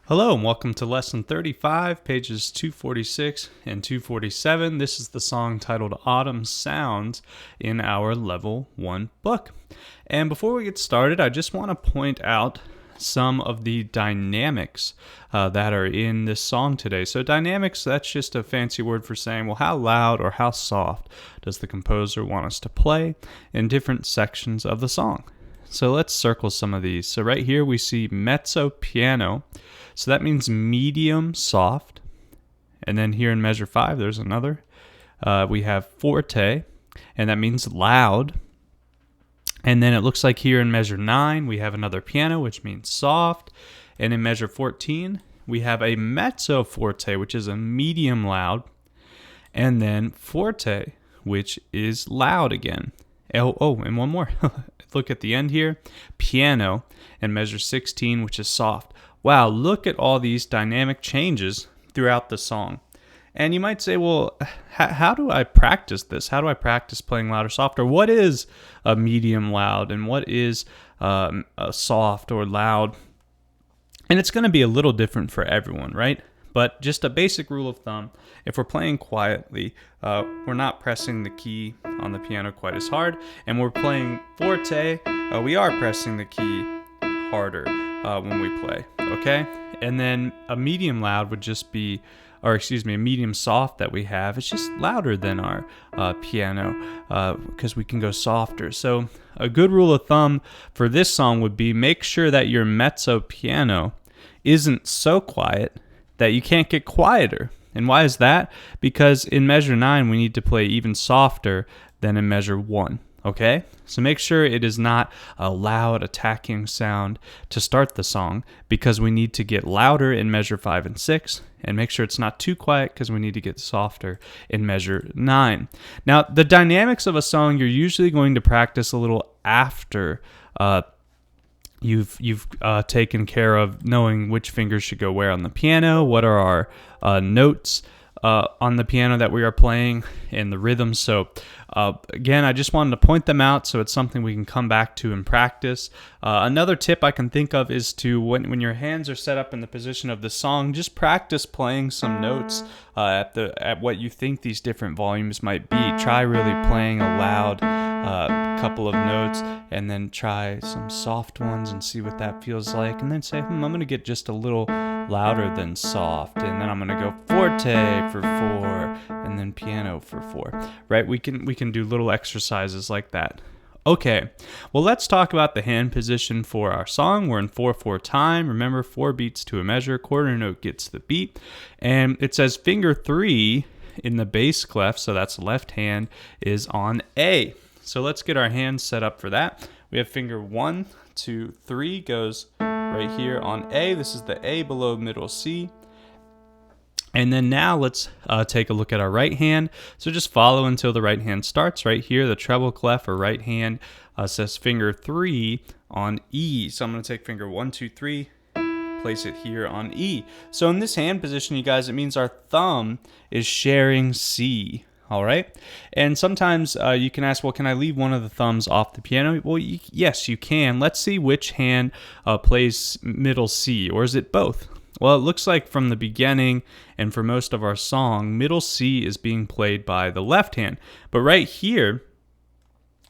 Hello and welcome to Lesson 35, pages 246 and 247. This is the song titled Autumn Sounds in our Level 1 book. And before we get started, I just want to point out some of the dynamics that are in this song today. So dynamics, that's just a fancy word for saying, well, how loud or how soft does the composer want us to play in different sections of the song? So let's circle some of these. So right here we see mezzo piano. So that means medium soft. And then here in measure 5, there's another. We have forte, and that means loud. And then it looks like here in measure 9, we have another piano, which means soft. And in measure 14, we have a mezzo forte, which is a medium loud. And then forte, which is loud again. And one more. Look at the end here. Piano in measure 16, which is soft. Wow, look at all these dynamic changes throughout the song. And you might say, well, how do I practice this? How do I practice playing loud or soft? Or what is a medium loud and what is a soft or loud? And it's going to be a little different for everyone, right? But just a basic rule of thumb, if we're playing quietly, we're not pressing the key on the piano quite as hard. And we're playing forte, we are pressing the key harder when we play, okay? And then a medium loud would just be, a medium soft that we have, it's just louder than our piano because we can go softer. So a good rule of thumb for this song would be make sure that your mezzo piano isn't so quiet that you can't get quieter. And why is that? Because in measure 9, we need to play even softer than in measure 1. Okay? So make sure it is not a loud attacking sound to start the song because we need to get louder in measure 5 and 6, and make sure it's not too quiet because we need to get softer in measure 9. Now, the dynamics of a song you're usually going to practice a little after you've taken care of knowing which fingers should go where on the piano, what are our notes on the piano that we are playing, and the rhythm. So again, I just wanted to point them out so it's something we can come back to and practice. Another tip I can think of is to, when your hands are set up in the position of the song, just practice playing some notes at what you think these different volumes might be. Try really playing a loud couple of notes and then try some soft ones and see what that feels like, and then say, I'm going to get just a little louder than soft, and then I'm going to go forte for 4 and then piano for 4. Right? We can do little exercises like that. Okay, well, let's talk about the hand position for our song. We're in 4/4 time. Remember, 4 beats to a measure. Quarter note gets the beat. And it says finger 3 in the bass clef, so that's left hand, is on A. So let's get our hands set up for that. We have finger 1, 2, 3 goes right here on A. This is the A below middle C. And then now let's take a look at our right hand. So just follow until the right hand starts. Right here, the treble clef or right hand says finger 3 on E. So I'm going to take finger 1, 2, 3, place it here on E. So in this hand position, you guys, it means our thumb is sharing C. All right. And sometimes you can ask, well, can I leave one of the thumbs off the piano? Well, yes, you can. Let's see which hand plays middle C, or is it both? Well, it looks like from the beginning and for most of our song, middle C is being played by the left hand. But right here,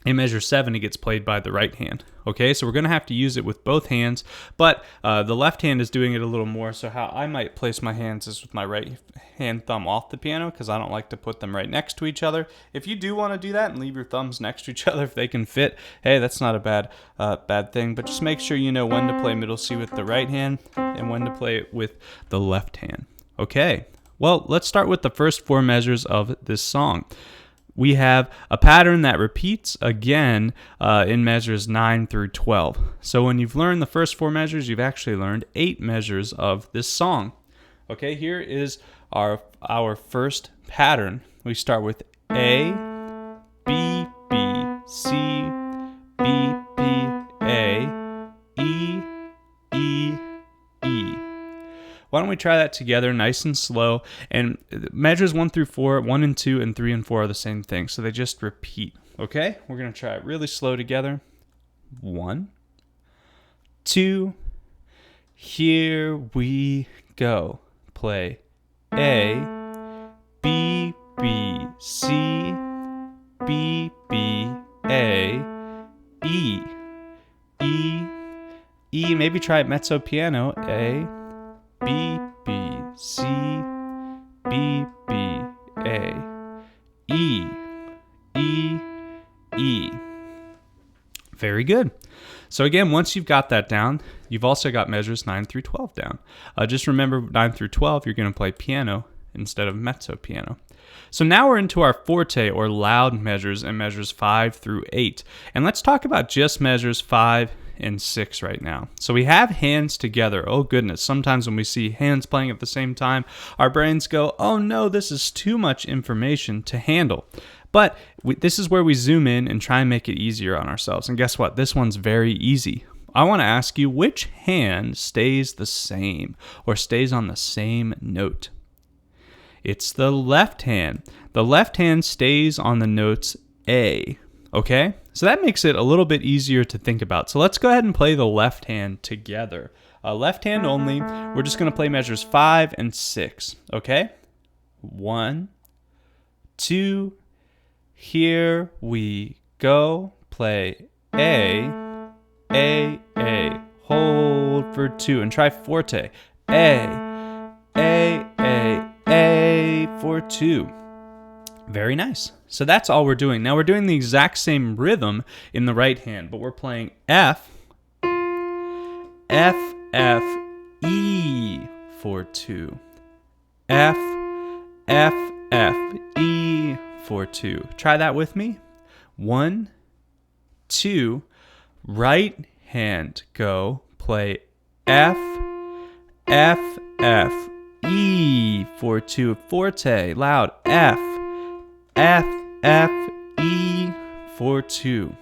in measure 7, it gets played by the right hand. Okay, so we're going to have to use it with both hands, but the left hand is doing it a little more. So how I might place my hands is with my right hand thumb off the piano because I don't like to put them right next to each other. If you do want to do that and leave your thumbs next to each other if they can fit, hey, that's not a bad thing. But just make sure you know when to play middle C with the right hand and when to play it with the left hand. Okay, well, let's start with the first 4 measures of this song. We have a pattern that repeats again in measures 9 through 12. So when you've learned the first 4 measures, you've actually learned 8 measures of this song. Okay, here is our first pattern. We start with A, B, B, C, B, B, A, E, E, E. Why don't we try that together nice and slow? And measures 1 through 4, 1 and 2, and 3 and 4 are the same thing. So they just repeat. Okay? We're going to try it really slow together. 1, 2, here we go. Play A, B, B, C, B, B, A, E, E, E. Maybe try it mezzo piano. A, B, B, C, B, B, A, E, E, E. Very good. So again, once you've got that down, you've also got measures 9 through 12 down. Just remember 9 through 12, you're going to play piano instead of mezzo piano. So now we're into our forte or loud measures and measures 5 through 8. And let's talk about just measures 5 and 6 right now. So we have hands together. Oh goodness, sometimes when we see hands playing at the same time, our brains go, oh no, this is too much information to handle. But this is where we zoom in and try and make it easier on ourselves. And guess what? This one's very easy. I want to ask you, which hand stays the same or stays on the same note? It's the left hand. The left hand stays on the notes A. Okay? So that makes it a little bit easier to think about. So let's go ahead and play the left hand together. Left hand only. We're just going to play measures 5 and 6. Okay? 1, 2, here we go. Play A, hold for 2, and try forte. A, for 2. Very nice. So that's all we're doing. Now we're doing the exact same rhythm in the right hand, but we're playing F, E for 2. F, E for 2. Try that with me. 1, 2, right hand go. Play F, E for 2. Forte, loud. F, E for 2.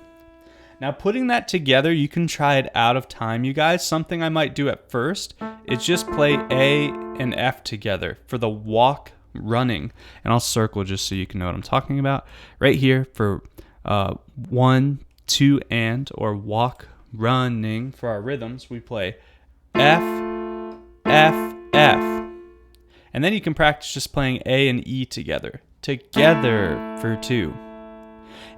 Now putting that together, you can try it out of time, you guys. Something I might do at first is just play A and F together for the walk running. And I'll circle just so you can know what I'm talking about. Right here for 1, 2, and, or walk running for our rhythms, we play F. And then you can practice just playing A and E together for 2.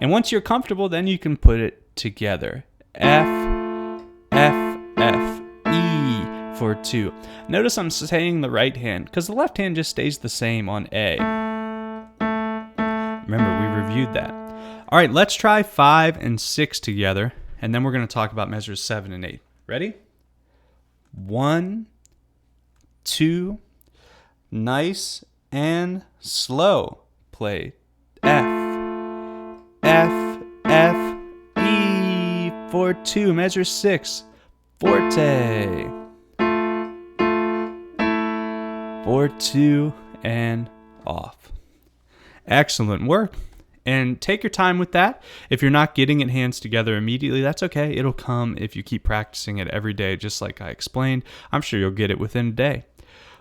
And once you're comfortable, then you can put it together. F, E for 2. Notice I'm saying the right hand because the left hand just stays the same on A. Remember, we reviewed that. All right, let's try 5 and 6 together, and then we're going to talk about measures 7 and 8. Ready? 1, 2, nice and slow. Play F, E for 2. Measure 6. Forte. For 2 and off. Excellent work. And take your time with that. If you're not getting it hands together immediately, that's okay. It'll come if you keep practicing it every day, just like I explained. I'm sure you'll get it within a day.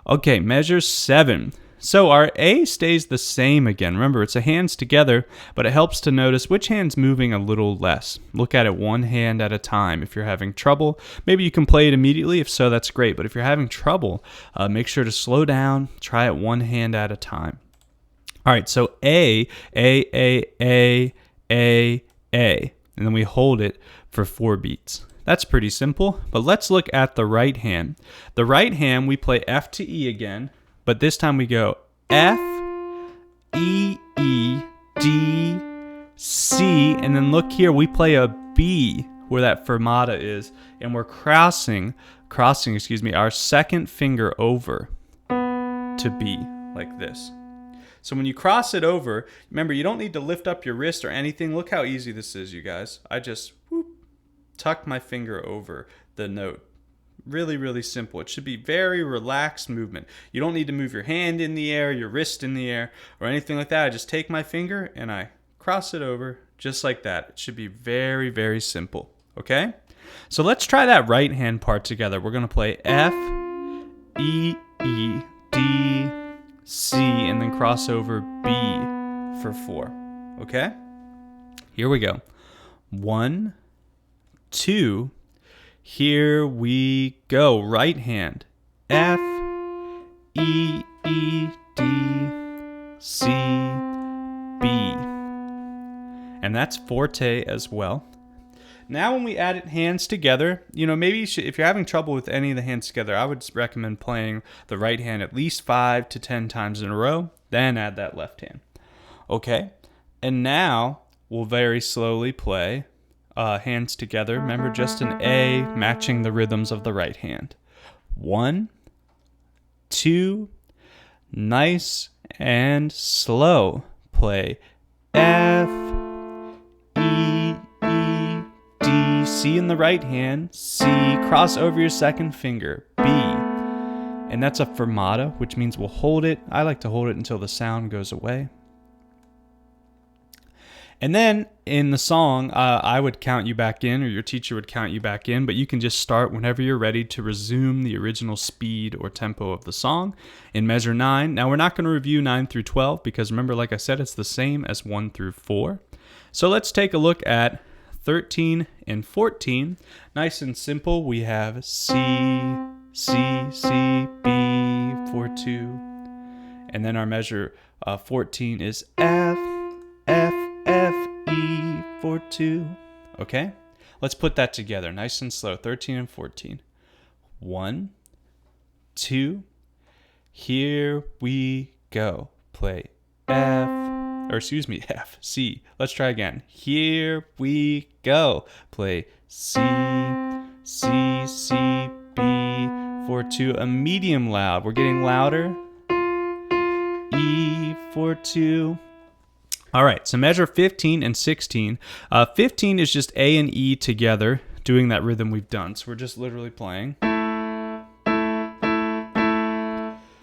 Okay, measure 7. So our A stays the same again. Remember, it's a hands together, but it helps to notice which hand's moving a little less. Look at it one hand at a time. If you're having trouble, maybe you can play it immediately. If so, that's great. But if you're having trouble, make sure to slow down. Try it one hand at a time. All right, so A. And then we hold it for 4 beats. That's pretty simple, but let's look at the right hand. The right hand, we play F to E again, but this time we go F, E, D, C, and then look here, we play a B where that fermata is, and we're crossing, our second finger over to B, like this. So when you cross it over, remember, you don't need to lift up your wrist or anything. Look how easy this is, you guys. I just tuck my finger over the note. Really, really simple. It should be very relaxed movement. You don't need to move your hand in the air, your wrist in the air, or anything like that. I just take my finger and I cross it over just like that. It should be very, very simple. Okay? So let's try that right hand part together. We're going to play F, E, D, C, and then cross over B for 4. Okay? Here we go. 1, 2, Here we go. Right hand. F, E, E, D, C, B. And that's forte as well. Now when we add hands together, maybe if you're having trouble with any of the hands together, I would recommend playing the right hand at least 5 to 10 times in a row, then add that left hand. Okay? And now we'll very slowly play hands together. Remember, just an A matching the rhythms of the right hand. 1, 2, nice and slow. Play F, E, E, D, C in the right hand, C, cross over your second finger, B. And that's a fermata, which means we'll hold it. I like to hold it until the sound goes away. And then in the song, I would count you back in, or your teacher would count you back in, but you can just start whenever you're ready to resume the original speed or tempo of the song in measure 9. Now, we're not going to review 9 through 12 because remember, like I said, it's the same as 1 through 4. So let's take a look at 13 and 14. Nice and simple. We have C, C, C, B, 4-2. And then our measure 14 is F, F, F, E, 4-2. Okay? Let's put that together nice and slow. 13 and 14. 1, 2. Here we go. Play F, C. Let's try again. Here we go. Play C, C, C, B, 4-2. A medium loud. We're getting louder. E, 4-2. All right, so measure 15 and 16. 15 is just A and E together, doing that rhythm we've done. So we're just literally playing.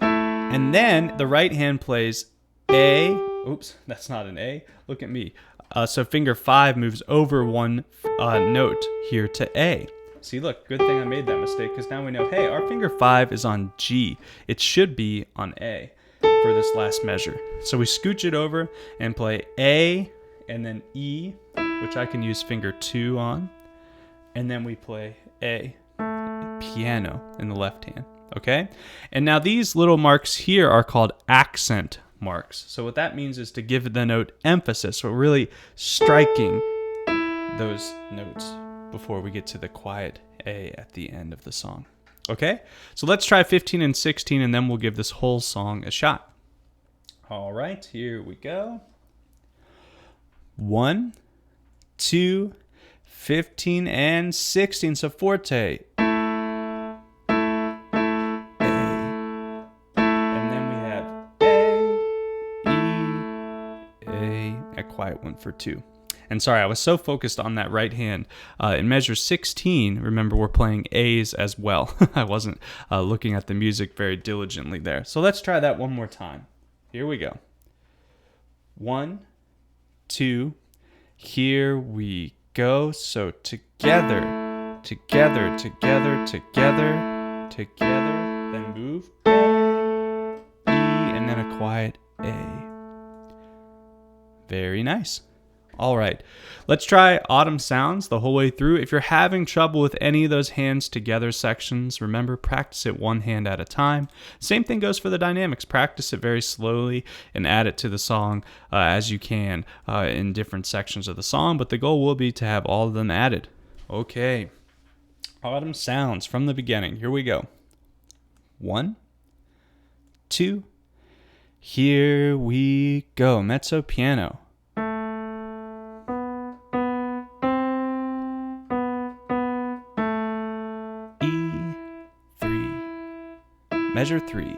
And then the right hand plays A. Oops, that's not an A. Look at me. So finger 5 moves over one note here to A. See, look, good thing I made that mistake because now we know, hey, our finger 5 is on G. It should be on A for this last measure. So we scooch it over and play A and then E, which I can use finger 2 on. And then we play A, piano in the left hand. Okay? And now these little marks here are called accent marks. So what that means is to give the note emphasis. So we're really striking those notes before we get to the quiet A at the end of the song. Okay? So let's try 15 and 16 and then we'll give this whole song a shot. All right, here we go. 1, 2, 15 and 16. So forte. Quiet one for 2. And sorry, I was so focused on that right hand. In measure 16, remember we're playing A's as well. I wasn't looking at the music very diligently there. So let's try that one more time. Here we go. 1, 2, here we go. So together, together, together, together, together. Then move A, E, and then a quiet A. Very nice. All right, let's try Autumn Sounds the whole way through. If you're having trouble with any of those hands together sections, remember, practice it one hand at a time. Same thing goes for the dynamics. Practice it very slowly and add it to the song as you can in different sections of the song, but the goal will be to have all of them added. Okay, Autumn Sounds from the beginning. Here we go. 1, 2, here we go. Mezzo piano. E3. Measure 3.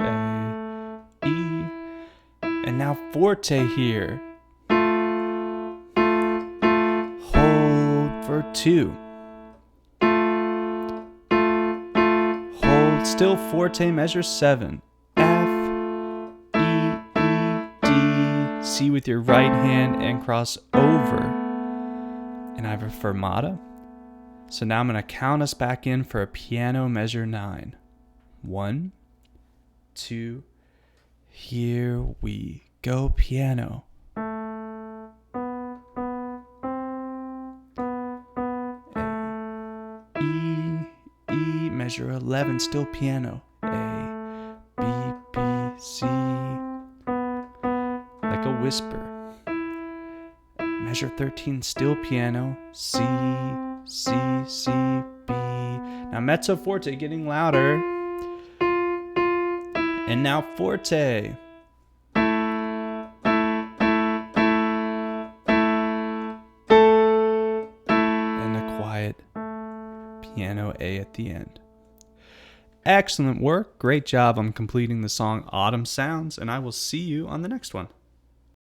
A, E. And now forte here. Hold for 2. Still forte, measure 7. F, E, E, D, C with your right hand and cross over. And I have a fermata. So now I'm going to count us back in for a piano measure 9. 1, 2, here we go, piano. Measure 11, still piano. A, B, B, C. Like a whisper. Measure 13, still piano. C, C, C, B. Now mezzo forte getting louder. And now forte. And a quiet piano A at the end. Excellent work. Great job on completing the song Autumn Sounds, and I will see you on the next one.